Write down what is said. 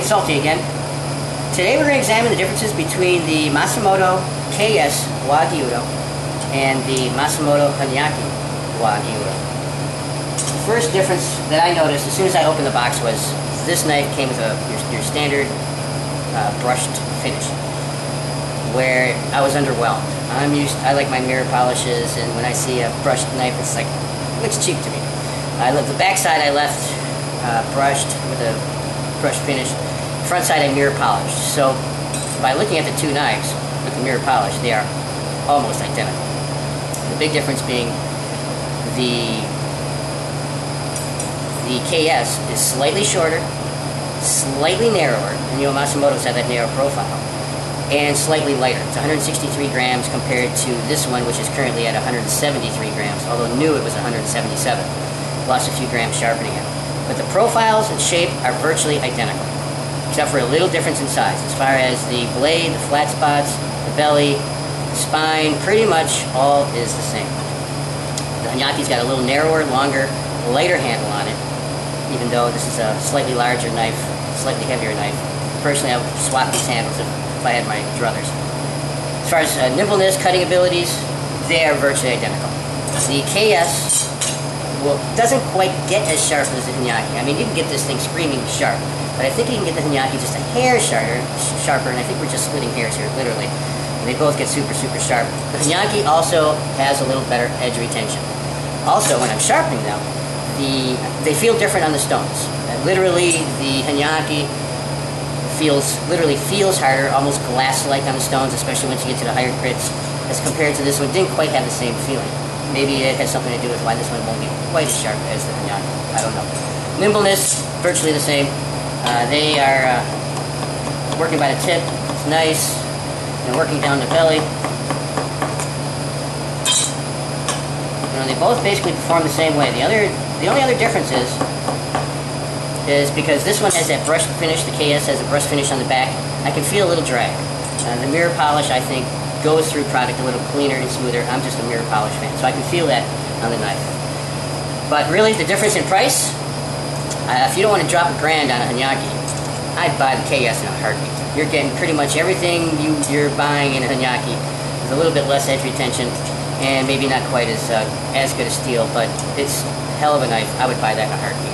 it's Salty again. Today we're going to examine the differences between the Masamoto KS Wagyu and the Masamoto Honyaki Wagyu. The first difference that I noticed as soon as I opened the box was this knife came with your standard brushed finish, where I was underwhelmed. I like my mirror polishes, and when I see a brushed knife, it's like, it looks cheap to me. The back side I left brushed with a brushed finish. Front side I mirror polished. So by looking at the two knives with the mirror polish, they are almost identical. The big difference being the KS is slightly shorter, slightly narrower, and Masamoto's have that narrow profile, and slightly lighter. It's 163 grams compared to this one, which is currently at 173 grams, although new it was 177. Lost a few grams sharpening it. But the profiles and shape are virtually identical, except for a little difference in size. As far as the blade, the flat spots, the belly, the spine, pretty much all is the same. The Honyaki's got a little narrower, longer, lighter handle on it, even though this is a slightly larger knife, slightly heavier knife. Personally, I would swap these handles if I had my druthers. As far as nimbleness, cutting abilities, they are virtually identical. The KS doesn't quite get as sharp as the Honyaki. I mean, you can get this thing screaming sharp, but I think you can get the Honyaki just a hair sharper, and I think we're just splitting hairs here, literally. And they both get super, super sharp. The Honyaki also has a little better edge retention. Also, when I'm sharpening them, they feel different on the stones. Literally, the Honyaki literally feels harder, almost glass-like on the stones, especially once you get to the higher crits, as compared to this one. Didn't quite have the same feeling. Maybe it has something to do with why this one won't be quite as sharp as the Honyaki. I don't know. Nimbleness, virtually the same. They are working by the tip. It's nice. And working down the belly. They both basically perform the same way. The only other difference is because this one has that brushed finish, the KS has a brushed finish on the back, I can feel a little drag. The mirror polish, I think, goes through product a little cleaner and smoother. I'm just a mirror polish fan, so I can feel that on the knife. But really, the difference in price, if you don't want to drop $1,000 on a Honyaki, I'd buy the KS in a heartbeat. You're getting pretty much everything you're buying in a Honyaki with a little bit less edge retention, and maybe not quite as good a steel, but it's a hell of a knife. I would buy that in a heartbeat.